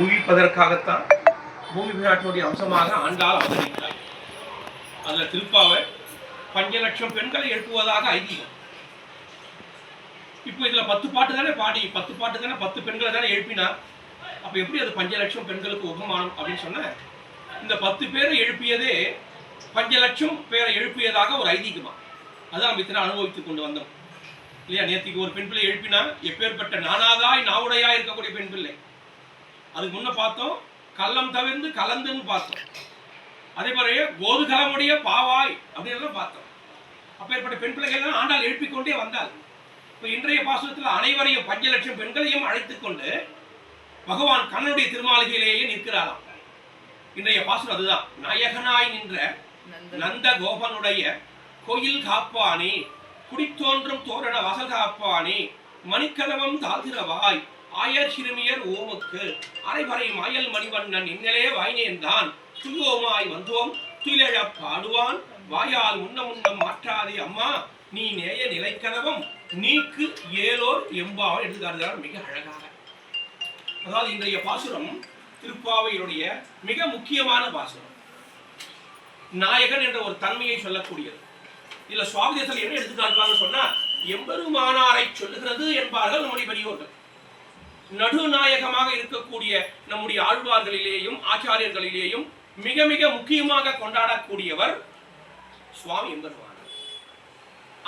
ஊவிப்பதற்காகத்தான் பூமி நாட்டினுடைய அம்சமாக ஆண்டாள் அவதரித்தார். அதில் திருப்பாவை 5 லட்சம் பெண்களை எழுப்புவதாக ஐதீகம். இப்போ இதில் 10 பாட்டு தானே பாடி 10 பாட்டு தானே 10 பெண்களை தானே எழுப்பினா, அப்போ எப்படி அது 5 லட்சம் பெண்களுக்கு உபமானம் அப்படின்னு சொன்ன, இந்த 10 பேரை எழுப்பியதே 5 லட்சம் பேரை எழுப்பியதாக ஒரு ஐதீகமா. அதான் நம்ம இத்தனை அனுபவித்துக் கொண்டு வந்தோம் இல்லையா. நேற்றுக்கு ஒரு பெண் பிள்ளை எழுப்பினா எப்பேற்பட்ட நானாதாய் நாவுடையா இருக்கக்கூடிய பெண் பிள்ளை. அதுக்கு முன்ன பார்த்தோம் கள்ளம் தவிர்ந்து கலந்துன்னு பார்த்தோம். அதே மாதிரி கோதுகலமுடைய பாவாய் அப்படின்னு பார்த்தோம். அப்பேற்பட்ட பெண் பிள்ளைகள் ஆண்டாள் எழுப்பிக்கொண்டே வந்தாள். இப்போ இன்றைய பாசுரத்தில் அனைவரையும் 5 லட்சம் பெண்களையும் அழைத்துக் கொண்டு பகவான் கண்ணனுடைய திருமாளிகையிலேயே நிற்கிறாராம். இன்றைய பாசுரம் அதுதான். நாயகனாய் நின்ற நந்த கோபனுடைய கோயில் காப்பானே, குடித்தோன்றும் தோரண வாசல் காப்பானே, மணிக்கதவம் தாழ்த்திரவாய் ஆயர் சிறுமியர் ஓமுக்கு அரைவரை மாயல் மணிவண்ணன் இன்னலே வாய்னேன்தான் துயோமாய் வந்தோம் துயிலழ பாடுவான் வாயால் முன்னம் மாற்றாதே அம்மா நீ நேய நிலைக்கதவம் நீக்கு ஏலோர் எம்பாவன் எடுத்துக்காட்டுகிறார் மிக அழகாக. அதாவது இன்றைய பாசுரம் திருப்பாவையினுடைய மிக முக்கியமான பாசுரம். நாயகன் என்ற ஒரு தன்மையை சொல்லக்கூடியது. இதுல சுவாமி தேசத்தில் என்ன எடுத்துக்காட்டுவாங்க சொன்னா, எம்பெருமானாரை சொல்லுகிறது என்பார்கள் நம்முடைய பெரியோர்கள். நடுநாயகமாக இருக்கக்கூடிய நம்முடைய ஆழ்வார்களிலேயும் ஆச்சாரியர்களிலேயும் மிக மிக முக்கியமாக கொண்டாடக்கூடியவர் சுவாமி எம்பெருமானார்.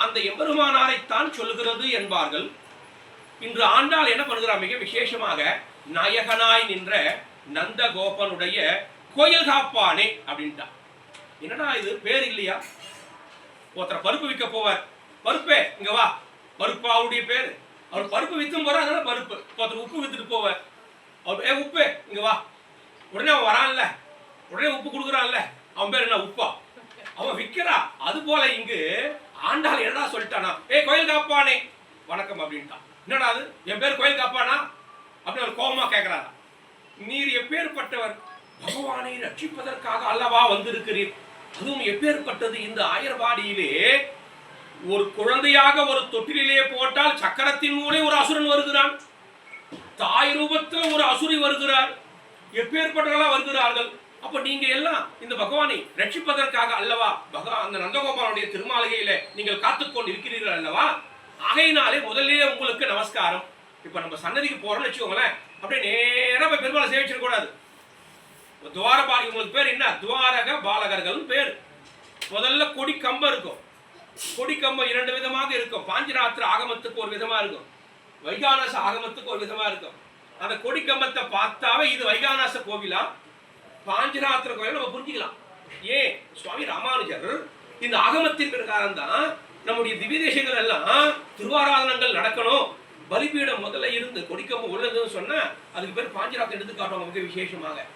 அந்த எம்பெருமானாரைத்தான் சொல்லுகிறது என்பார்கள். இன்று ஆண்டாள் என்ன பண்ணுகிறார், மிக விசேஷமாக நாயகனாய் நின்ற நந்த கோபனுடைய கோயில் காப்பானே அப்படின்ட்டா. என்னடா இது பேர் இல்லையா? ஒருத்தர் பருப்பு விற்க போவார், பருப்பே இங்க வா, பருப்பு அவருடைய பேரு. அவர் பருப்பு வித்தும் போறார், அதனால பருப்பு. ஒருத்தர் உப்பு வித்துட்டு போவார், அவர் உப்பு இங்க வா, உடனே அவன் வரான்ல, உடனே உப்பு கொடுக்குறான்ல, அவன் பேர் என்ன உப்பா, அவன் விற்கிறா. அது போல இங்கு ஆண்டாள் என்னடா சொல்லிட்டானா, கோயில் காப்பானே வணக்கம் அப்படின்ட்டான். என்னடா அது என் பேர் கோயில் காப்பானா அப்படின்னு அவர் கோபமா கேட்கிறாரா. நீர் எப்பேற்பட்டவர், பகவானை ரட்சிப்பதற்காக அல்லவா வந்திருக்கிறீர், அதுவும் எப்பேற்பட்டது இந்த ஆயர்வாடியிலே ஒரு குழந்தையாக ஒரு தொட்டிலே போட்டால் சக்கரத்தின் மூலே ஒரு அசுரன் வருகிறான், தாய் ரூபத்தில் ஒரு அசுரி வருகிறார், எப்பேற்பட்டவர்களா வருகிறார்கள். அப்ப நீங்க எல்லாம் இந்த பகவானை ரட்சிப்பதற்காக அல்லவா அந்த நந்தகோபாலனுடைய திருமாளிகையில நீங்கள் காத்துக்கொண்டு இருக்கிறீர்கள் அல்லவா. ஆகையினாலே முதல்ல உங்களுக்கு நமஸ்காரம். இப்ப நம்ம சன்னதிக்கு போறோம்னு வச்சுக்கோங்களேன், அப்படியே நேரா போய் பெருமாளை சேவிச்சிட கூடாது. துவாரபாலி, உங்களுக்கு பேர் என்ன, துவாரக பாலகர்கள் பேர். முதல்ல கொடி கம்பம் இருக்கும். கொடி கம்பம் 2 விதமாக இருக்கும். பாஞ்சராத்திர ஆகமத்துக்கு ஒரு விதமா இருக்கும், வைகானச ஆகமத்துக்கு ஒரு விதமா இருக்கும். அந்த கொடி கம்பத்தை பார்த்தாவே இது வைகானச கோவிலா பாஞ்சராத்திர கோவில் நம்ம புரிஞ்சுக்கலாம். ஏன் சுவாமி ராமானுஜர் இந்த ஆகமத்தின் பிரகாரம் தான் நம்முடைய திவ்ய தேசங்கள் எல்லாம் திருவாராதனங்கள் நடக்கணும், பலிபீடம் முதல்ல இருந்து கொடிக்கம்பம் உள்ளதுன்னு சொன்னா அதுக்கு பேர் பாஞ்சராத்திரம் எடுத்து காட்டுவாங்க. மிக விசேஷமாக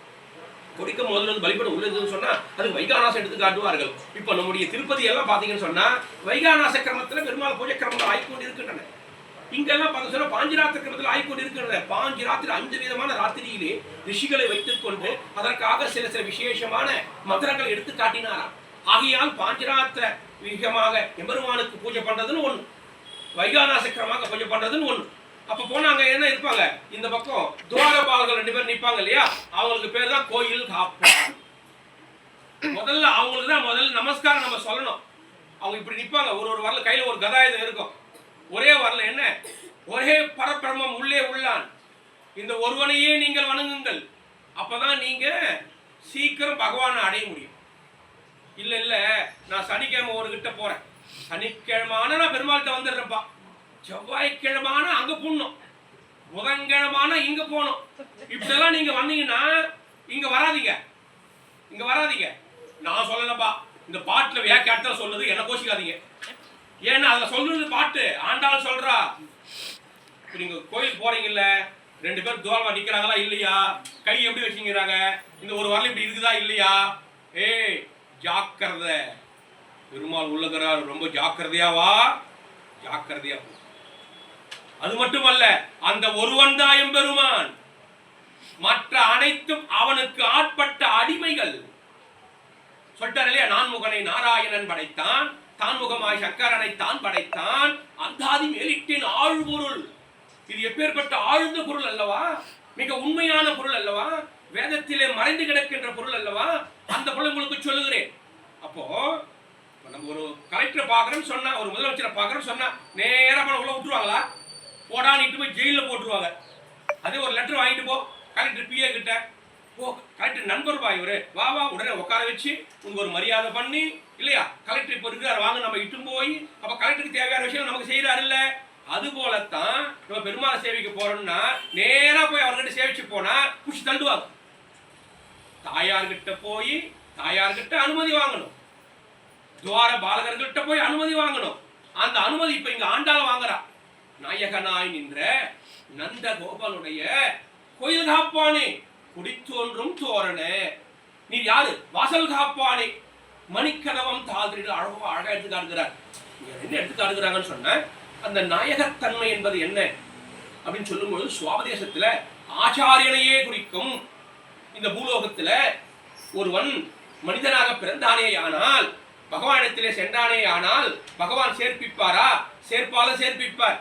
கொடிக்கம் முதல்ல பலிபீடம் உள்ளதுன்னு சொன்னா அதுக்கு வைகானாசம் எடுத்து காட்டுவார்கள். இப்ப நம்முடைய திருப்பதி எல்லாம் பாத்தீங்கன்னு சொன்னா வைகானாச கிரமத்துல பெருமாள் பூஜை கிரமங்கள் ஆய்கொண்டு இருக்கின்றன. இங்கெல்லாம் பார்த்து சொன்னா பாஞ்சிராத்திர கிரமத்தில் ஆய்கொண்டு இருக்கின்றன. பாஞ்சிராத்திரி 5 விதமான ராத்திரியிலே ரிஷிகளை வைத்துக் கொண்டு அதற்காக சில விசேஷமான மந்திரங்களை எடுத்து காட்டினாராம். ஆகையால் பாஞ்சராத்திர விதமாக எம்பெருமானுக்கு பூஜை பண்றதுன்னு ஒண்ணு, வைகானாசக்கிரமாக பூஜை பண்றதுன்னு ஒண்ணு. அப்ப போனாங்க என்ன இருப்பாங்க, இந்த பக்கம் துவாரபாலர்கள் 2 பேர் நிற்பாங்க இல்லையா, அவங்களுக்கு பேர் தான் கோயில் காப்பான். முதல்ல அவங்களுக்கு தான் முதல்ல நமஸ்காரம் நம்ம சொல்லணும். அவங்க இப்படி நிற்பாங்க, ஒரு வரல கையில ஒரு கதாயுதம் இருக்கும், ஒரே வரல என்ன, ஒரே பரபிரமம் உள்ளே உள்ளான், இந்த ஒருவனையே நீங்கள் வணங்குங்கள், அப்பதான் நீங்க சீக்கிரம் பகவானை அடைய முடியும். இல்ல இல்ல நான் சனிக்கிழமை ஒரு கிட்ட போறேன், சனிக்கிழமான நான் பெருமாள்கிட்ட வந்துடுறேன்ப்பா, செவ்வாய்க்கிழமான அங்க போடணும், புதன்கிழமான இங்க போகணும், இப்படிலாம் நீங்க வந்தீங்கன்னா இங்க வராதீங்க, இங்க வராதீங்க. நான் சொல்லலப்பா, இந்த பாட்டுல வியாக்கியானத்துல சொல்லுது, என்ன கோஷிக்காதீங்க. ஏன்னா அதுல சொல்றது பாட்டு, ஆண்டாள் சொல்றா. நீங்க கோயில் போறீங்கல்ல, 2 பேர் துவாரமா நிக்கிறாங்களா இல்லையா, கை எப்படி வச்சுக்கிறாங்க, இந்த ஒரு வரல இப்படி இருக்குதா இல்லையா, ஜாக்கிரதை, பெருமாள் உள்ளகிறார், ரொம்ப ஜாக்கிரதையா வா, ஜாக்கிரதையா. அது மட்டுமல்ல, அந்த ஒருவன் தான் எம்பெருமான், மற்ற அனைத்தும் அவனுக்கு ஆட்பட்ட அடிமைகள். சொல்லிட்டார் இல்லையா, நான்முகனை நாராயணன் படைத்தான், தான்முகமாய் சக்கரனை தான் படைத்தான், அந்தாதி மேலிட்டின் ஆழ்பொருள். இது எப்பேற்பட்ட ஆழ்ந்த பொருள் அல்லவா. மிக உண்மையான பொருள் அல்லவா, வேதத்திலே மறைந்து கிடக்கின்ற பொருள் அல்லவா, அந்த பொருள் உங்களுக்கு சொல்லுகிறேன். அப்போ நம்ம ஒரு கலெக்டரை பார்க்குறோன்னு சொன்னா, ஒரு முதலமைச்சரை பார்க்குறோன்னு சொன்னா நேராக உள்ள விட்டுருவாங்களா? போடான்னு போய் ஜெயிலில் போட்டுருவாங்க. அதே ஒரு லெட்டர் வாங்கிட்டு போ கலெக்டர் பிஏ கிட்ட, ஓ கலெக்டர் நண்பர் பா இவரு, வா வா, உடனே உட்கார வச்சு உங்க ஒரு மரியாதை பண்ணி, இல்லையா, கலெக்டர் இப்போ இருக்கிறார் வாங்க நம்ம இட்டும் போய், அப்போ கலெக்டருக்கு தேவையான விஷயம் நமக்கு செய்யறாரு இல்ல. அது போலத்தான் நம்ம பெருமாளை சேவைக்கு போறோம்னா நேரா போய் அவர்கிட்ட சேவிச்சு போனா புஷ் தள்ளுவாங்க. தாயார்கிட்ட போய் தாயார்கிட்ட அனுமதி வாங்கணும், துவார பாலகர்கள்ட்ட போய் அனுமதி வாங்கணும். அந்த அனுமதி இப்ப இங்க ஆண்டாள வாங்குறா. நாயகனாய் நின்ற நந்த கோபாலுடைய கோயில் காப்பானே, குடித்தோன்றும் தோரணே, நீ யாரு, வாசல் காப்பானே, மணிக்கதவம் தாழ்ந்து அழகா எடுத்து காட்டுகிறார். என்ன எடுத்து காட்டுகிறாங்கன்னு சொன்ன, அந்த நாயகத்தன்மை என்பது என்ன அப்படின்னு சொல்லும்போது சுவாபதேசத்துல ஆச்சாரியனையே குறிக்கும். இந்த பூலோகத்துல ஒருவன் மனிதனாக பிறந்தானே ஆனால், பகவானிடத்திலே சென்றானே ஆனால் பகவான் சேர்ப்பிப்பாரா? சேர்ப்பாலும் சேர்ப்பிப்பார்,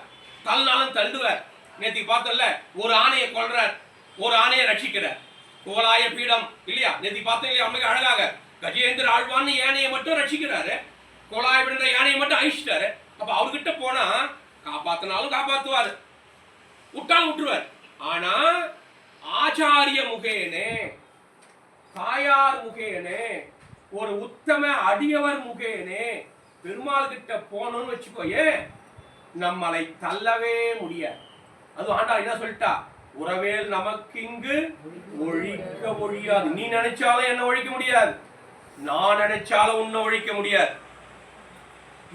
தள்ளினாலும் தள்ளுவார். நேற்று பார்த்தல, ஒரு ஆணையை கொள்றார், ஒரு ஆணையை ரட்சிக்கிறார். கோலாய பீடம் இல்லையா, நேற்று பார்த்தோம் இல்லையா, அம்மைக்கு அழகாக கஜேந்திர ஆழ்வான்னு யானையை மட்டும் ரட்சிக்கிறாரு, கோலாய பீட யானையை மட்டும் அழிச்சிட்டாரு. அப்ப அவர்கிட்ட போனா காப்பாத்தினாலும் காப்பாத்துவாரு, விட்டாலும் விட்டுருவார். ஆனா ஆச்சாரிய முகேனே, தாயார் முகேனே, ஒரு உத்தம அடியவர் முகேனே பெருமாள் கிட்ட போனோம்னு வச்சுக்கோயே, நம்மளை தள்ளவே முடியாது. அது ஆண்டா என்ன சொல்லிட்டா, உறவேல் நமக்கு இங்கு ஒழிக்க ஒழியாது. நீ நினைச்சாலும் என்ன ஒழிக்க முடியாது, நான் நினைச்சாலும் உன்னை ஒழிக்க முடியாது.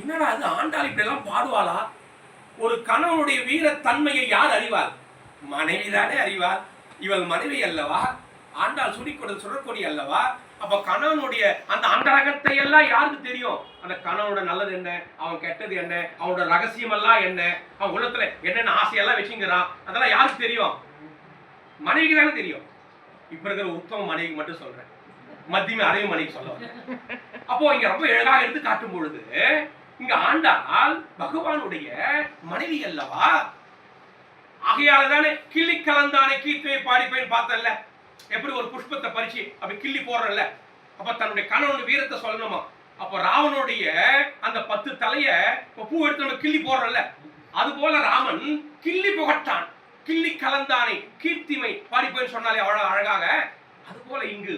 என்னடா அது, ஆண்டாள் இப்படி எல்லாம் பாடுவாளா? ஒரு கணவனுடைய வீரத்தன்மையை யார் அறிவார்? மனைவி தானே அறிவார். இவள் மனைவி அல்லவா, ஆண்டாள் சுடற்கொடி அல்லவா. அப்ப கணவனுடைய அந்த அந்தரகத்தை எல்லாம் யாருக்கு தெரியும்? அந்த கணவனோட நல்லது என்ன, அவன் கெட்டது என்ன, அவனோட ரகசியம் எல்லாம் என்ன, அவன் உள்ளத்துல என்னென்ன ஆசையெல்லாம் வச்சுங்கிறான், அதெல்லாம் யாருக்கு தெரியும்? மனைவிக்கு தானே தெரியும். இப்ப இருக்கிற உத்தம மனைவிக்கு மட்டும் சொல்றேன், மத்தியமே அறையும் மனைவி சொல்ல. அப்போ இங்க ரொம்ப அழகாக எடுத்து காட்டும் பொழுது, இங்க ஆண்டாள் பகவானுடைய மனைவி அல்லவா. ஆகையால தானே கிள்ளி கலந்தானே கீர்த்தியை பாடிப்பேன் பார்த்தல, எப்படி ஒரு புஷ்பத்தை பறிச்சு அப்படி கிள்ளி போடுறல, அப்ப தன்னுடைய கணவனுடைய வீரத்தை சொல்லணுமா. அப்ப ராவனுடைய அந்த 10 தலைய பூ எடுத்து நம்ம கிள்ளி போடுறல, அது போல ராமன் கிள்ளி புகட்டான், கிள்ளி கலந்தானே கீர்த்திமை பாடிப்பேன் சொன்னாலே அழகாக. அது போல இங்கு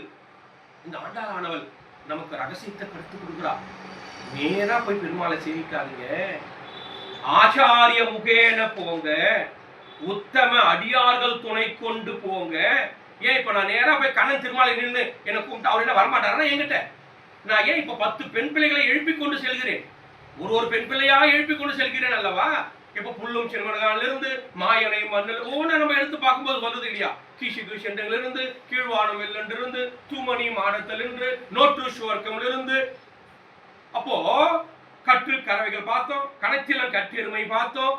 இந்த ஆண்டாளானவள் நமக்கு ரகசியத்தை கருத்து கொடுக்கிறார். நேரா போய் பெருமாளை சேவிக்காதீங்க, ஆச்சாரிய முகேன போங்க, உத்தம அடியார்கள் துணை கொண்டு போங்க. ஏன் இப்ப நான் நேரா போய் கண்ணன் திருமாலை நின்று என்ன கூப்பிட்டு அவர் என்ன வரமாட்டாரா என்கிட்ட? நான் ஏன் இப்ப 10 பெண் பிள்ளைகளை எழுப்பி கொண்டு செல்கிறேன், ஒரு பெண் பிள்ளையா எழுப்பி கொண்டு செல்கிறேன் அல்லவா. இப்ப புல்லும் சிறுமணகால இருந்து மாயனை மண்ணில் ஒவ்வொன்று நம்ம எடுத்து பார்க்கும்போது வந்தது இல்லையா, கீஷி கிருஷ்ணன்றிலிருந்து கீழ்வானம் வெள்ளன்றிருந்து தூமணி மாடத்திலிருந்து நோற்று சுவர்க்கமிலிருந்து, அப்போ கற்று கறவைகள் பார்த்தோம், கணத்திலன் கற்றெருமை பார்த்தோம்,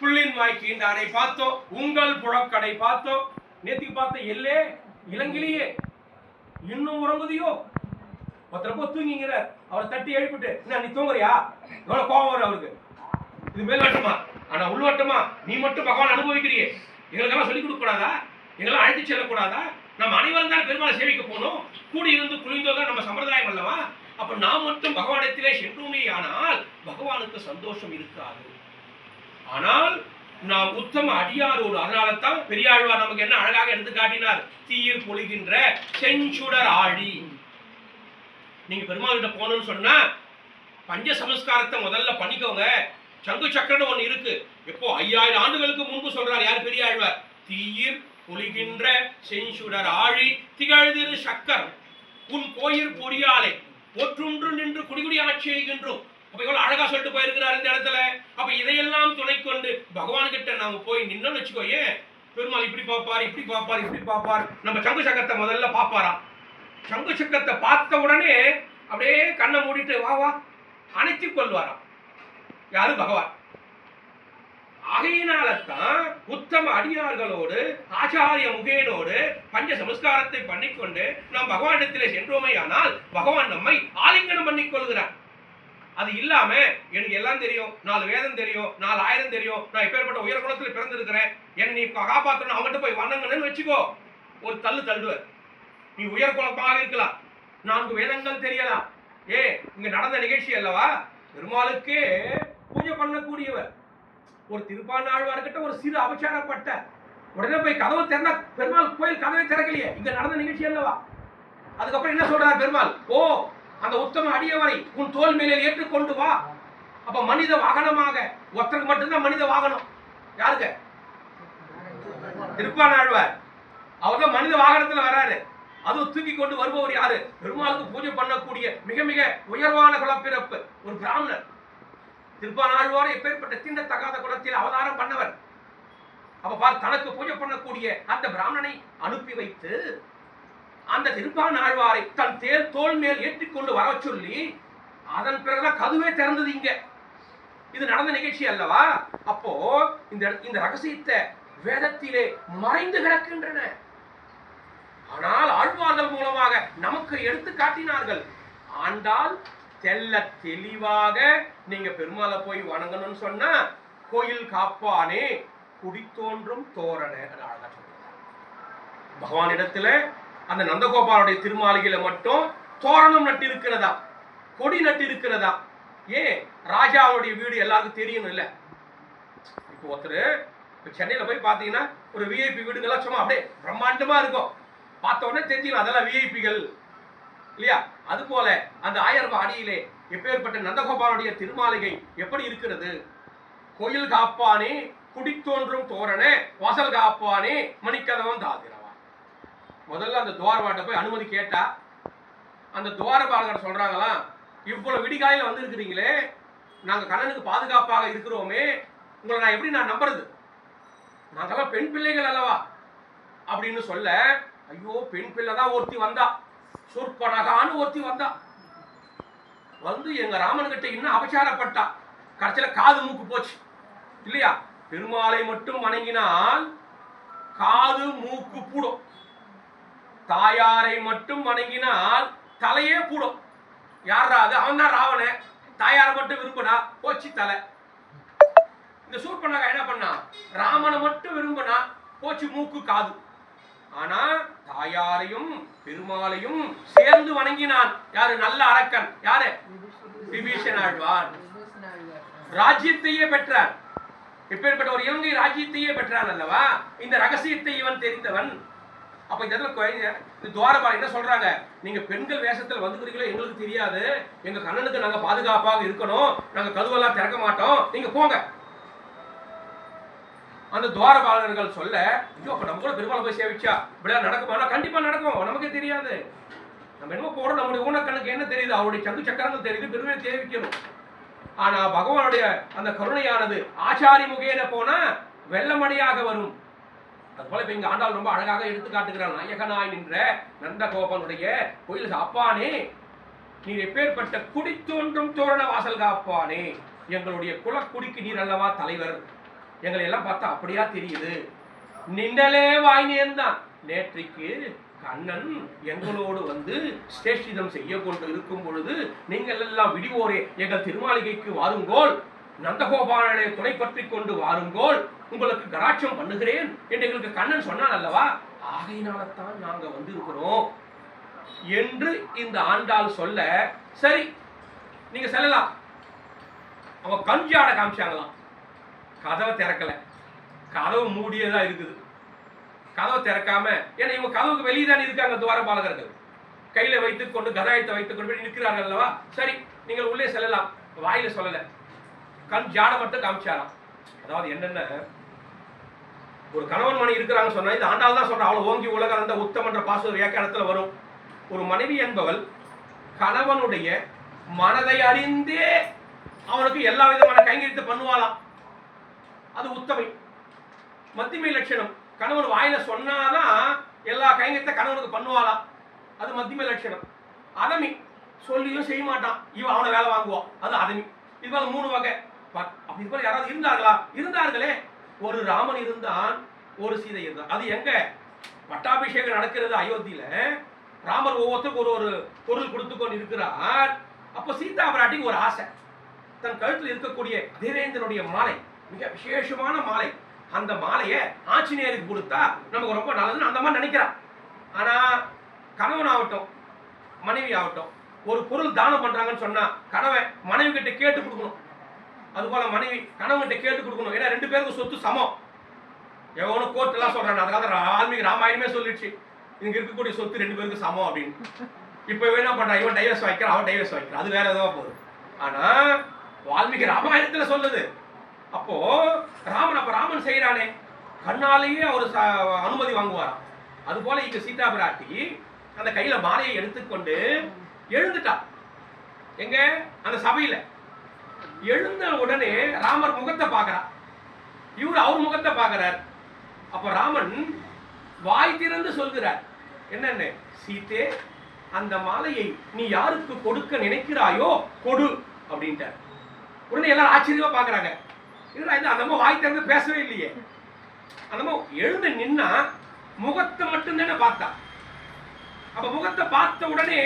புள்ளின் வாய்க்கு இந்த அணை பார்த்தோம், உங்கள் புழக்கடை பார்த்தோம். நேத்திக்கு பார்த்த எல்லே இளங்கிலேயே இன்னும் உறங்குதியோ, ஒருத்தர போ தூங்கிங்கிற அவரை தட்டி எழுப்பிட்டு, என்ன நீ தூங்குறியா, எவ்வளவு கோபம் வரும் அவருக்கு, இது மேல்வட்டமா ஆனா உள்வட்டமா, நீ மட்டும் பகவான் அனுபவிக்கிறியே, எங்களுக்கெல்லாம் சொல்லிக் கொடுக்க கூடாதா, எங்கெல்லாம் அழைத்து செல்லக்கூடாதா? நம்ம அனைவரும் தான் பெருமாளை சேவிக்க போனோம், கூடி இருந்து குளிந்தோதான் நம்ம சம்பிரதாயம் அல்லவா. அப்ப நாம் மட்டும் பகவானிடத்திலே சென்றோமே ஆனால் பகவானுக்கு சந்தோஷம் இருக்காது. ஆனால் நாம் உத்தம அடியாரோடு, அதனால தான் பெரியாழ்வார் நமக்கு என்ன அழகாக எடுத்து காட்டினார், தீயிர் பொழிகின்ற செஞ்சுடர் ஆழி. நீங்க பெருமாள் கிட்ட போகணும்னு சொன்னா பஞ்ச சமஸ்காரத்தை முதல்ல பண்ணிக்கோங்க. சங்கு சக்கரன்னு ஒண்ணு இருக்கு, எப்போ 5000 ஆண்டுகளுக்கு முன்பு சொல்றார் யார், பெரியாழ்வார். தீயிர் பொழிகின்ற செஞ்சுடர் ஆழி திகழ்திரு சக்கர் உன் கோயிற் பொறியாலே ஒற்றொன்று நின்று குடிகுடி ஆட்சி செய்கின்றோம். அப்ப இவ்வளவு அழகா சொல்லிட்டு போயிருக்கிறார் இந்த இடத்துல. அப்ப இதையெல்லாம் துணை கொண்டு பகவான் கிட்ட நாம போய் நின்னு வச்சுக்கோயே, பெருமாள் இப்படி பார்ப்பார், இப்படி பார்ப்பார், இப்படி பார்ப்பார். நம்ம சங்கு சக்கரத்தை முதல்ல பார்ப்பாராம். சங்கு சக்கரத்தை பார்த்த உடனே அப்படியே கண்ணை மூடிட்டு வா வா அணைத்துக் கொள்வாராம். யாரு, பகவான். ஆகையினால்தான் உத்தம அடியார்களோடு ஆச்சாரிய முகேனோடு பஞ்ச சமஸ்காரத்தை பண்ணிக்கொண்டு நாம் பகவானிடத்திலே சென்றோமே ஆனால் பகவான் நம்மை ஆலிங்கனம் பண்ணிக் கொள்கிறார். அது இல்லாம எனக்கு எல்லாம் தெரியும், 4 வேதம் தெரியும், 4 ஆயிரம் தெரியும், நான் இப்பேற்பட்ட உயர் குலத்துல பிறந்திருக்கிறேன், என் நீ காப்பாற்றணும், அவங்ககிட்ட போய் வணங்கணும்னு வச்சுக்கோ, ஒரு தள்ளுவார். நீ உயர் குலமாக இருக்கலாம், 4 வேதங்கள் தெரியலாம். இங்க நடந்த நிகழ்ச்சி அல்லவா, பெருமாளுக்கே பூஜை பண்ணக்கூடியவர் ஒரு திருப்பாணாழ்வார்கிட்ட ஒரு சிறு அபச்சாரப்பட்ட உடனே போய் கதவை திறந்தா பெருமாள் கோயில் கதவை திறக்கலையே, இங்க நடந்த நிகழ்ச்சி அல்லவா. அதுக்கப்புறம் என்ன சொல்றார் பெருமாள், அந்த உத்தம அடியவரை உன் தோல் மேலே ஏற்றுக்கொண்டு வா. அப்ப மனித வாகனமாக ஒருத்தருக்கு மட்டும்தான் மனித வாகனம். யாருங்க? திருப்பாணாழ்வார். அவர் தான் மனித வாகனத்துல வராரு. அதுவும் தூக்கி கொண்டு வருபவர் யாரு? பெருமாளுக்கு பூஜை பண்ணக்கூடிய மிக மிக உயர்வான குலப்பிறப்பு, ஒரு பிராமணர். திருப்பாணாழ்வார் எப்பேற்பட்ட தீண்டத்தகாத குலத்தில் அவதாரம் பண்ணவர். அப்ப பார், தனக்கு பூஜை பண்ணக்கூடிய அந்த பிராமணனை அனுப்பி வைத்து அந்த திருப்பாணாழ்வாரை தன் தோல் மேல் ஏற்றிக்கொண்டு வர சொல்லி அதன் பிறகுதான் கதவே திறந்தது. இங்க இது நடந்த நிகழ்ச்சி அல்லவா. அப்போ இந்த ரகசியத்தை வேதத்திலே மறைந்து கிடக்கின்றன. ஆனால் ஆழ்வார்கள் மூலமாக நமக்கு எடுத்து காட்டினார்கள். ஆண்டால் தெல்ல தெளிவாக நீங்க பெருமாளை போய் வணங்கணும்னு சொன்னா கோயில் காப்பானே குடித்தோன்றும் தோரண அழகா சொல்றாங்க. பகவானிடத்துல அந்த நந்தகோபாலுடைய திருமாளிகையில மட்டும் தோரணம் நட்டு இருக்கிறதா, கொடி நட்டு இருக்கிறதா. ராஜாவுடைய வீடு எல்லாருக்கும் தெரியணும் இல்ல. இப்போ ஒருத்தர் சென்னையில போய் பாத்தீங்கன்னா ஒரு விஐபி வீடுகள்லாம் சும்மா அப்படியே பிரம்மாண்டமா இருக்கும், பார்த்த உடனே தெரிஞ்சுக்கலாம் அதெல்லாம் விஐபிகள் இல்லையா. அது போல அந்த 1000 ரூபாய் அடியிலே எப்பேற்பட்ட நந்தகோபாலுடைய திருமாளிகை எப்படி இருக்கிறது. கோயில் காப்பானே குடித்தோன்றும் தோரணே வாசல் காப்பானே மணிக்கதவம் தாதிரவா. முதல்ல அந்த துவாரபாட்ட போய் அனுமதி கேட்டா அந்த துவாரபாலகர் சொல்றாங்களா, இவ்வளவு விடிகாலையில வந்து இருக்கிறீங்களே, நாங்க கண்ணனுக்கு பாதுகாப்பாக இருக்கிறோமே, உங்களை நான் எப்படி நம்புறது, நாங்கெல்லாம் பெண் பிள்ளைகள் அல்லவா அப்படின்னு சொல்ல, ஐயோ பெண் பிள்ளை தான் ஒருத்தி வந்தா, சொற்பனகான்னு ஒருத்தி வந்தா, வந்து எங்க ராமன்கிட்ட இன்னும் அபச்சாரப்பட்டா, கடைசியில காது மூக்கு போச்சு இல்லையா. பெருமாளை மட்டும் வணங்கினால் காது மூக்கு பூடும், தாயாரை மட்டும் வணங்கினால் தலையே பூடும். யாரா அது? அவன் தான் ராவண. தாயாரை மட்டும் விரும்பினா போச்சு தலை. இந்த சூர்பனகா என்ன பண்ணா, ராமனை மட்டும் விரும்பினா போச்சு மூக்கு காது. ஆனா தாயாரையும் பெருமாளையும் சேர்ந்து வணங்கினான் யாரு? நல்ல அரக்கன். யாரு? விபீஷணாழ்வான். ராஜ்யத்தையே பெற்றான். எப்பேற்பட்ட ஒரு இலங்கை ராஜ்யத்தையே பெற்றான் அல்லவா. இந்த ரகசியத்தை இவன் தெரிந்தவன். அப்ப இந்த துவாரபாலகர் என்ன சொல்றாங்க, நீங்க பெண்கள் வேஷத்துல வந்துக்கிறீங்களோ எங்களுக்கு தெரியாது, எங்க கண்ணனுக்கு நாங்க பாதுகாப்பாக இருக்கணும், நாங்க கதவெல்லாம் திறக்க மாட்டோம், நீங்க போங்க. அந்த துவாரபாலகர்கள் சொல்ல, ஐயோ அப்ப நம்ம கூட பெருமாளை போய் சேவிச்சா இப்படியா நடக்குமா? கண்டிப்பா நடக்கும், நமக்கே தெரியாது, நம்ம என்னமோ போறோம், நம்முடைய ஊனக்கண்ணுக்கு என்ன தெரியுது, அவருடைய சங்கு சக்கரங்கள் தெரியுது, பெருமையை சேவிக்கணும். ஆனா பகவானுடைய அந்த கருணையானது ஆச்சாரி முகேன போனா வெள்ளமடியாக வரும். அதுபோல இப்ப இங்க ஆண்டாள் ரொம்ப அழகாக எடுத்து காட்டுகிறான். நாயகனாய் நின்ற நந்தகோபனுடைய கோயில் காப்பானே, நீர் எப்பேற்பட்ட குடி தோன்றும் தோரண வாசல் காப்பானே, எங்களுடைய குலக்குடிக்கு நீர் அல்லவா தலைவர், எங்களை எல்லாம் பார்த்தா அப்படியா தெரியுது. நின்றலே வாய் நேர்ந்தான், நேற்றைக்கு கண்ணன் எங்களோடு வந்து ஸ்ரேஷ்டிதம் செய்ய கொண்டு இருக்கும் பொழுது நீங்கள் எல்லாம் விடிவோரே எங்கள் திருமாளிகைக்கு வாருங்கோல், நந்தகோபாலனை துணை பற்றி கொண்டு வாருங்கோல், உங்களுக்கு கராட்சம் பண்ணுகிறேன் என்று எங்களுக்கு கண்ணன் சொன்னான் அல்லவா, ஆகையினால்தான் நாங்க வந்திருக்கிறோம் என்று இந்த ஆண்டாள் சொல்ல, சரி நீங்க செல்லலாம். அவங்க கஞ்சாட காமிச்சாங்களாம். கதவை திறக்கல, கதவு மூடியதா இருக்குது. கதவை திறக்காம, ஏன்னா இவங்க கதவுக்கு வெளியே தான் இருக்காங்க துவாரபாலகர்கள், கையில வைத்துக் கொண்டு கதாயத்தை வைத்துக் கொண்டு நிற்கிறார்கள் அல்லவா. சரி நீங்கள் உள்ளே செல்லலாம். வாயில சொல்லல, கண் ஜாட மட்டும் காமிச்சாராம். அதாவது என்னென்ன, ஒரு கணவன் மனைவி இருக்கிறாங்க சொன்னா, இது ஆண்டாள் தான் சொல்ற, அவளை ஓங்கி உலக அந்த உத்தமன்ற பாச வியாக்கியானத்துல வரும். ஒரு மனைவி என்பவள் கணவனுடைய மனதை அறிந்தே அவனுக்கு எல்லா விதமான கைங்கரியத்தை பண்ணுவாளாம். அது உத்தமை. மத்திமை லட்சணம், கணவன் வாயில சொன்னாதான் எல்லா கைங்கரியத்தை கணவனுக்கு பண்ணுவாளாம், அது மத்திமை லட்சணம். அதமி, சொல்லியும் செய்ய மாட்டான், இவன் அவனை வேலை வாங்குவான், அது அதமி. இது போல 3 வகை. அப்படி போல யாராவது இருந்தார்களா? இருந்தார்களே. ஒரு ராமன் இருந்தான், ஒரு சீதை இருந்தான். அது எங்க? பட்டாபிஷேகம் நடக்கிறது அயோத்தியில. ராமர் ஒவ்வொருத்தருக்கு ஒரு பொருள் கொடுத்து கொண்டு இருக்கிறார். அப்போ சீதா பிராட்டிக்கு ஒரு ஆசை, தன் கழுத்தில் இருக்கக்கூடிய தேவேந்திரனுடைய மாலை, மிக விசேஷமான மாலை, அந்த மாலையை ஆஞ்சநேயருக்கு கொடுத்தா நமக்கு ரொம்ப நல்லதுன்னு அந்த மாதிரி நினைக்கிறான். ஆனா கணவன் ஆகட்டும் மனைவி ஆகட்டும் ஒரு பொருள் தானம் பண்றாங்கன்னு சொன்னா கணவன் மனைவி கிட்ட கேட்டு கொடுக்கணும், அதுபோல மனைவி கணவன் கிட்ட கேட்டு கொடுக்கணும். ஏன்னா 2 பேருக்கும் சொத்து சமம். எவனும் கோர்ட் எல்லாம் சொல்றான், அதுக்காக ஆன்மீக ராமாயணமே சொல்லிடுச்சு இங்க இருக்கக்கூடிய சொத்து 2 பேருக்கு சமம் அப்படின்னு. இப்ப என்ன பண்றான், இவன் டைவர்ஸ் வைக்கிறான், அவன் டைவர்ஸ் வைக்கிறான், அது வேற ஏதாவது போகுது. ஆனா வால்மீகி ராமாயணத்துல சொல்லுது. அப்போ ராமன் செய்யறானே கண்ணாலேயே அவர் அனுமதி வாங்குவாராம். அது போல இங்க சீதா பிராட்டி அந்த கையில மாலையை எடுத்துக்கொண்டு எழுந்துட்டா. எங்க அந்த சபையில எழுந்த உடனே ராமர் முகத்தை பார்க்கிறார், இவர் அவர் முகத்தை பார்க்கிறார். அப்ப ராமன் வாய் திறந்து சொல்கிறார், என்னன்னு, சீதே அந்த மாலையை நீ யாருக்கு கொடுக்க நினைக்கிறாயோ கொடு அப்படின்ட்டார். உடனே எல்லாரும் ஆச்சரியமா பாக்குறாங்க, அந்த அம்மா வாய் திறந்து பேசவே இல்லையே. அந்த அம்மா எழுந்து நின்னா முகத்தை மட்டும்தானே பார்த்தா. அப்ப முகத்தை பார்த்த உடனே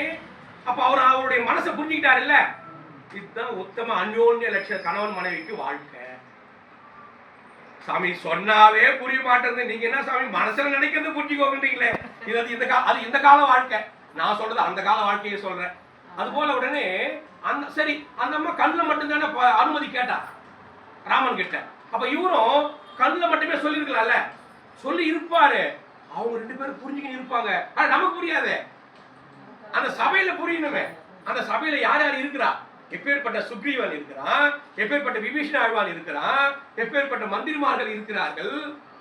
அப்ப அவருடைய மனசை புரிஞ்சுக்கிட்டாரு இல்ல, இதுதான் உத்தம அந்யோன்ய லட்ச கணவன் மனைவிக்கு வாழ்க்கை. சாமி சொன்னாவே புரிய மாட்டேங்குது, நீங்க என்ன சாமி மனசுல நினைக்கிறது புரிஞ்சுக்கோங்கன்றீங்களே. அது இந்த கால வாழ்க்கை, நான் சொல்றது அந்த கால வாழ்க்கையை சொல்றேன். அது போல உடனே அந்த சரி அந்த அம்மா கண்ணுல மட்டும்தானே அனுமதி கேட்டா ராமன் கிட்ட. அப்ப இவரும் கண்ணுல மட்டுமே சொல்லிருக்கலாம்ல, சொல்லி இருப்பாரு. அவங்க 2 பேரும் புரிஞ்சுக்கிட்டு இருப்பாங்க. ஆனா நமக்கு புரியாது, அந்த சபையில புரியணுமே. அந்த சபையில யார் யார் இருக்கிறா, எப்பேற்பட்ட சுக்ரீவன் இருக்கிறான், எப்பேற்பட்ட விபீஷண ஆழ்வான் இருக்கிறான், எப்பேற்பட்ட மந்திரிமார்கள் இருக்கிறார்கள்,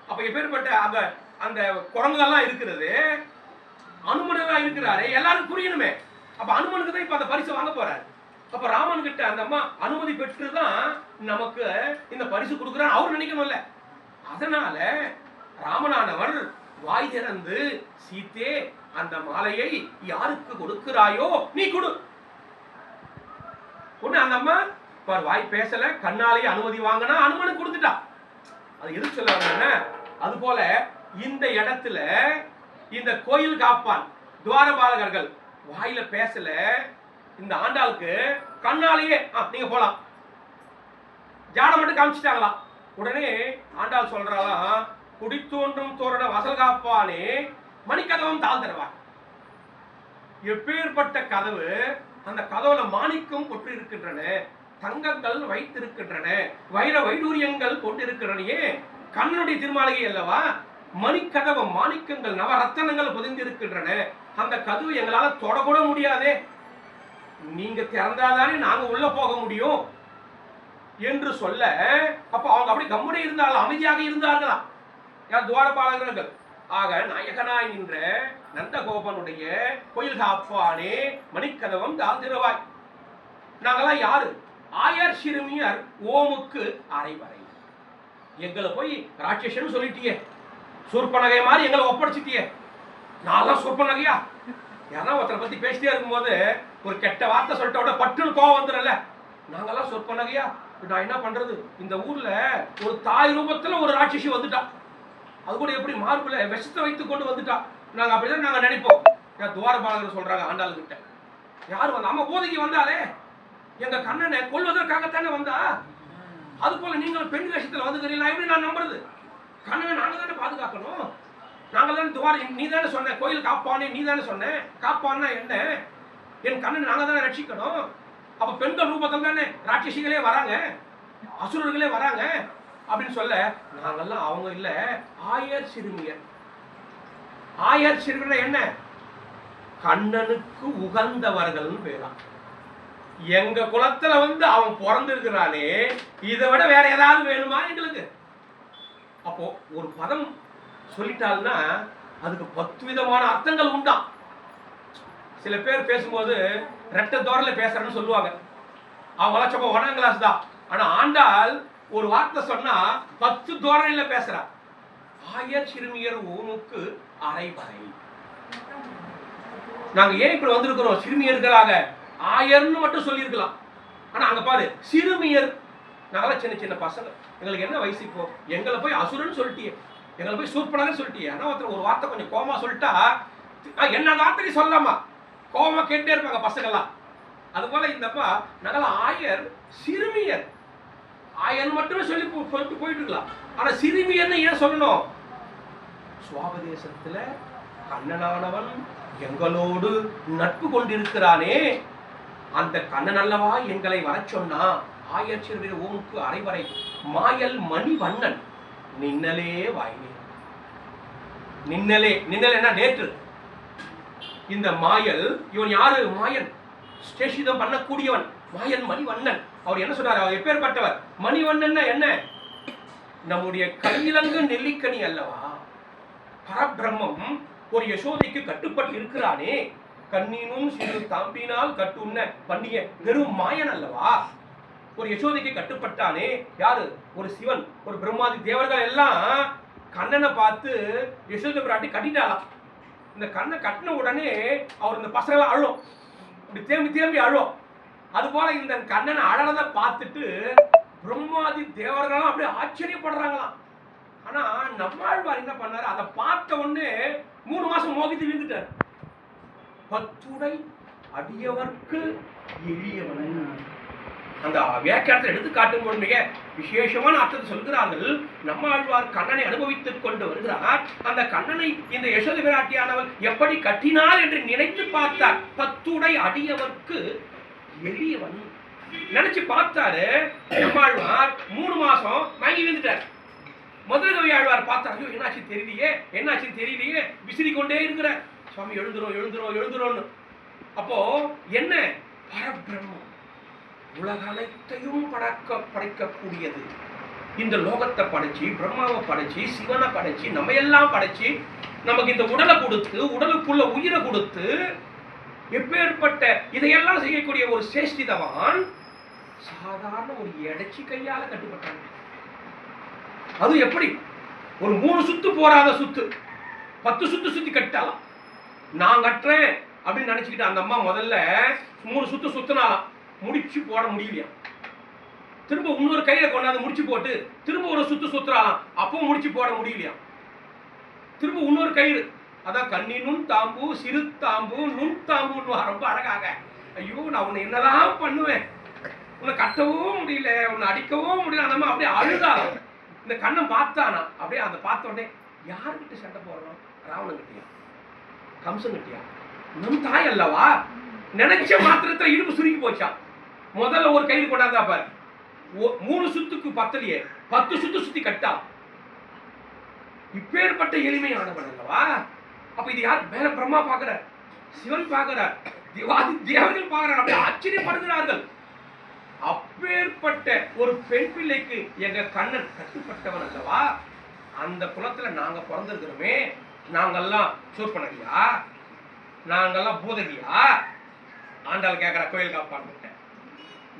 அப்ப எப்பேற்பட்ட அந்த அந்த குரங்குகள்லாம் இருக்கிறது, அனுமனெல்லாம் இருக்கிறாரு, எல்லாரும் புரியணுமே. அப்ப அனுமனுக்கு தான் இப்ப அந்த பரிசு வாங்க போறாரு. அப்ப ராமன் கிட்ட அந்த அம்மா அனுமதி பெற்றுதான் நமக்கு இந்த பரிசு கொடுக்குறான்னு அவர் நினைக்கணும்ல. அதனால ராமனானவர் வாய் திறந்து, சீத்தே அந்த மாலையை யாருக்கு கொடுக்கிறாயோ நீ கொடு. அந்த அம்மா வாய் பேசல, கண்ணாலேயே அனுமதி வாங்கினா அனுமனுக்கு கொடுத்துட்டா. அது எது சொல்ல வர்றாங்க, அது போல இந்த இடத்துல இந்த கோயில் காப்பான் துவாரபாலகர்கள் வாயில பேசல, இந்த ஆண்டாளுக்கு கண்ணாலேயே நீங்க போலாம் ஜாடம் மட்டும் காமிச்சிட்டாங்களாம். உடனே ஆண்டாள் சொல்றாளாம், குடித்தோன்றும் தோரண வசல் காப்பானே மணிக்கதவம் தாழ்ந்தரவா. எப்பேற்பட்ட கதவு, அந்த கதவுல மாணிக்கம் கொட்டு இருக்கின்றன, தங்கங்கள் வைத்திருக்கின்றன, வைர வைடூரியங்கள் கொண்டிருக்கிறனையே, கண்ணனுடைய திருமாளிகை அல்லவா, மணிக்கதவம் மாணிக்கங்கள் நவரத்தனங்கள் புதிந்திருக்கின்றன, அந்த கதவு எங்களால தொடக்கூட முடியாதே, நீங்க திறந்தாதானே நாங்க உள்ள போக முடியும் என்று சொல்ல, அப்ப அவங்க அப்படி கம்முனே இருந்தாலும் அமைதியாக இருந்தார்களாம் யார் துவாரபாலகர்கள். ஆக நாயகனாய் நின்ற நந்தகோபனுடைய கோயில் காப்பானே மணிக்கதவம் தாழ்ந்திருவாய். நாங்கெல்லாம் யாரு, ஆயர் சிறுமியர் ஓமுக்கு அரைவரை. எங்களை போய் ராட்சசன் சொல்லிட்டியே, சூர்பனகை மாதிரி எங்களை ஒப்படைச்சிட்டியே. நான் சூர்பனகையா? யாரா ஒருத்தரை பத்தி பேசிட்டே இருக்கும்போது ஒரு கெட்ட வார்த்தை சொல்லிட்ட பட்டுன்னு கோவம் வந்துடல. நாங்கெல்லாம் சொற்பனகையா? நான் என்ன பண்றது, இந்த ஊர்ல ஒரு தாய் ரூபத்துல ஒரு ராட்சசி வந்துட்டா, அது கூட எப்படி மார்புல விஷத்தை வைத்து கொண்டு வந்துட்டா. நாங்க அப்படிதான் நாங்க நினைப்போம். துவாரபாலகர் சொல்றாங்க ஆண்டாள் கிட்ட, யாரு வந்தா, நம்ம போதைக்கு வந்தாலே எங்க கண்ணனை கொல்வதற்காகத்தானே வந்தா, அது போல நீங்களும் பெண் வேஷத்துல வந்துக்கிறீங்களா? எப்படி நான் நம்புறது? கண்ணனை நாங்க தானே பாதுகாக்கணும், நாங்க தானே துவாரம், நீ தானே சொன்ன கோயில் காப்பானே, நீ தானே சொன்ன, காப்பான்னா என்ன, என் கண்ணனை நாங்க தானே ரட்சிக்கணும். அப்ப பெண்கள் ரூபத்தில் தானே ராட்சசிகளே வராங்க, அசுரர்களே வராங்க அப்படின்னு சொல்ல, நாங்கெல்லாம் அவங்க இல்ல, ஆயர் சிறுமியர். ஆயர் சிறுமியர் என்ன, கண்ணனுக்கு உகந்தவர்கள் பேரா. எங்க குலத்துல வந்து அவன் பிறந்திருக்கிறானே, இதை விட வேற ஏதாவது வேணுமா எங்களுக்கு? அப்போ ஒரு பதம் சொல்லிட்டால்னா அதுக்கு 10 விதமான அர்த்தங்கள் உண்டாம். சில பேர் பேசும்போது ரெட்ட தோரல பேசுறேன்னு சொல்லுவாங்க, அவங்க சும்மா 1ஆம் கிளாஸ் தான். ஆனா ஆண்டாள் ஒரு வார்த்தை சொன்னா 10 தோரணையில பேசுறா. ஆயர் சிறுமியர் ஓமுக்கு அரைவரை. நாங்க ஏன் இப்படி வந்திருக்கிறோம், சிறுமியர்களாக ஆயர்னு மட்டும் சொல்லியிருக்கலாம். ஆனா அங்க பாரு சிறுமியர், நாங்களாம் சின்ன சின்ன பசங்க, எங்களுக்கு என்ன வயசு இப்போ, எங்களை போய் அசுரன்னு சொல்லிட்டியே, எங்களை போய் சூப்பராக சொல்லிட்டியே. ஆனா ஒருத்தர் ஒரு வார்த்தை கொஞ்சம் கோமா சொல்லிட்டா, என்ன வார்த்தை சொல்லலாமா, கோமா கேட்டே இருப்பாங்க பசங்கள்லாம். அது போல இந்தப்பா நகல ஆயர் சிறுமியர், ஆயன் மட்டுமே சொல்லிட்டு போயிட்டு இருக்கலாம். ஆனா சிறுமியர்னு ஏன் சொல்லணும்? சுவாபதேசத்துல கண்ணனானவன் எங்களோடு நட்பு கொண்டிருக்கிறானே, அந்த கண்ணன் அல்லவா எங்களை வர சொன்னா. ஆயர் சிறுவர் ஓமுக்கு அரைவரை மாயல் மணி வண்ணன் நின்னலே வாயினே. நின்னலே, நின்னலே என்ன நேற்று. இந்த மாயல் இவன் யாரு? மாயன், ஸ்டேஷிதம் பண்ணக்கூடியவன், மாயன் மணிவண்ணன். அவர் என்ன சொல்றாரு? அவர் எப்பேற்பட்டவர்? மணிவண்ணன் என்ன? நம்முடைய கையிலங்கு நெல்லிக்கனி அல்லவா. பரபிரம்மம் ஒரு யசோதைக்கு கட்டுப்பட்டு இருக்கிறானே, கண்ணினும் சிறு தாம்பினால் கட்டுண்ண பண்ணிய பெரும் மாயன் அல்லவா. ஒரு யசோதைக்கு கட்டுப்பட்டானே. யாரு? ஒரு சிவன், ஒரு பிரம்மாதி தேவர்கள் எல்லாம் கண்ணனை பார்த்து யசோதை பிராட்டி கட்டிட்டாலாம். இந்த கண்ணை கட்டின உடனே அவர் இந்த பசங்களை அழும், இப்படி தேம்பி தேம்பி அழும். அது போல இந்த கண்ணனை அழறதை பார்த்துட்டு பிரம்மாதி தேவர்களும் அப்படியே ஆச்சரியப்படுறாங்களாம். ஆனா நம்மாழ்வார் என்ன பண்ணாரு? அதை பார்த்த உடனே 3 மாசம் மோகித்து வீழ்ந்துட்டார். பத்துடை அடியவர்க்கு எளியவன். அந்த வியாக்கியானத்தை எடுத்து காட்டும் போது மிக விசேஷமான அர்த்தத்தை சொல்கிறார்கள். நம்மாழ்வார் கண்ணனை அனுபவித்துக் கொண்டு வருகிறார். அந்த கண்ணனை இந்த யசோதை பிராட்டியானவள் எப்படி கட்டினாள் என்று நினைத்து பார்த்தார். பத்துடை அடியவர்க்கு எளியவன் நினைச்சு பார்த்தாரு. நம்மாழ்வார் 3 மாசம் மயங்கி வீழ்ந்துட்டார். முதல் கவி ஆழ்வார் பார்த்தார். ஐயோ என்னாச்சு தெரியலையே, என்னாச்சு தெரியலையே, விசிறி கொண்டே இருக்கிற சுவாமி எழுந்துரும் எழுந்துரும் எழுந்துரும். அப்போ என்ன? பரபிரம்மம் உலக அனைத்தையும் படைக்கக்கூடியது. இந்த லோகத்தை படைச்சு, பிரம்மாவை படைச்சு, சிவனை படைச்சு, நம்ம எல்லாம் படைச்சு, நமக்கு இந்த உடலை கொடுத்து, உடலுக்குள்ள உயிரை கொடுத்து, எப்பேற்பட்ட இதையெல்லாம் செய்யக்கூடிய ஒரு சேஷ்டிதவான் சாதாரண ஒரு எடைச்சி கையால கட்டுப்பட்டாங்க. அது எப்படி? ஒரு 3 சுத்து போராத சுத்து 10 சுத்து சுத்தி கட்டாலாம். நான் கட்டுறேன் அப்படின்னு நினைச்சுக்கிட்டு அந்த அம்மா முதல்ல 3 சுத்து சுத்தினாலாம், முடிச்சு போட முடியலையா. திரும்ப இன்னொரு கையில கொண்டாந்து முடிச்சு போட்டு திரும்ப ஒரு சுத்து சுத்துறாலாம், அப்பவும் முடிச்சு போட முடியலையா. திரும்ப இன்னொரு கயிறு, அதான் கண்ணினும் தாம்பு சிறு தாம்பு நுண் தாம்பு ரொம்ப அழகாக. ஐயோ நான் உன்னை என்னதான் பண்ணுவேன், உன்னை கட்டவும் முடியல, உன்னை அடிக்கவும் முடியல. அந்த அம்மா அப்படியே அழுதாலும். இந்த கண்ணன் பார்த்தானா அப்படியே அந்த பார்த்த உடனே யாருக்கிட்ட சண்டை போடுறோம்? ராவணன் கிட்டியா, கம்சன் கிட்டியா? நம் தாய் அல்லவா. நினைச்ச மாத்திரத்துல இடுப்பு சுருங்கி போச்சா. முதல்ல ஒரு கையில் கொண்டாந்தா பாரு, 3 சுத்துக்கு பத்தலையே 10 சுத்து சுத்தி கட்டா. இப்பேற்பட்ட எளிமையானவன் அல்லவா. அப்ப இது யார்? மேல பிரம்மா பார்க்கிறார், சிவன் பார்க்கிறார், தேவர்கள் பார்க்கிறார், அப்படி ஆச்சரியப்படுகிறார்கள். அப்பேற்பட்ட ஒரு பெண் பிள்ளைக்கு எங்க கண்ணன் கட்டுப்பட்டவன் அல்லவா. அந்த குலத்துல நாங்க பிறந்திருக்கிறோமே, நாங்கெல்லாம் சூர்பனகியா, நாங்கெல்லாம் பூதகியா? ஆண்டாள் கேட்கிற கோயில் காப்பாற்ற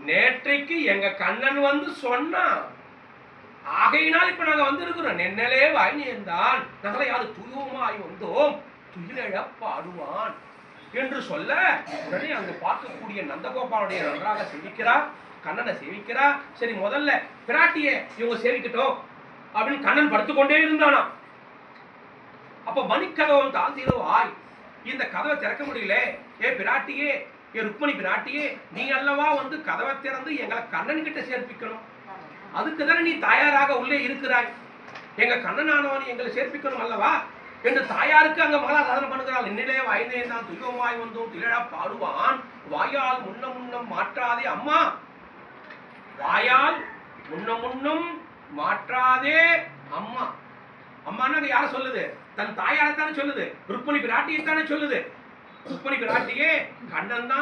நேற்றைக்கு எங்க கண்ணன் வந்து சொன்னா, ஆகையினால் இப்ப நாங்க வந்து இருக்கிறோம். நென்னலே வாய் நேர்ந்தான் நாங்கள யாரு தூயமாய் வந்தோம் துயிலழ பாடுவான் என்று சொல்ல, உடனே அங்கு பார்க்கக்கூடிய நந்தகோபாலுடைய நன்றாக சேவிக்கிறார், கண்ணனை சேவிக்கிறா. சரி முதல்ல பிராட்டிய இவங்க சேவிக்கட்டும் அப்படின்னு கண்ணன் படுத்துக்கொண்டே இருந்தானா. அப்ப மணிக்கதவம் தாழ்த்திடுவாய், இந்த கதவை திறக்க முடியல. ஏ பிராட்டியே, ஏ ருக்மணி பிராட்டியே, நீ அல்லவா வந்து கதவை திறந்து எங்களை கண்ணன் கிட்ட சேர்ப்பிக்கணும். அதுக்கு தானே நீ தாயாராக உள்ளே இருக்கிறாய். எங்க கண்ணனானவன் எங்களை சேர்ப்பிக்கணும் அல்லவா என்று தாயாருக்கு அங்க மகளாசாதனம் பண்ணுகிறாள். என்னிலே வாய்ந்தேன் தான் துயமாய் வந்தோம் திலழ பாடுவான் வாயால் முன்னம் முன்னம் மாற்றாதே. அம்மா வாயால் முன்னம் முன்னும் மாற்றாதே. அம்மா அம்மான்னு யார சொல்லுது? தன் தாயாரத்தானே சொல்லுது, ருக்மணி பிராட்டியைத்தானே சொல்லுது. ருக்மணி பிராட்டியே கண்ணன் தான்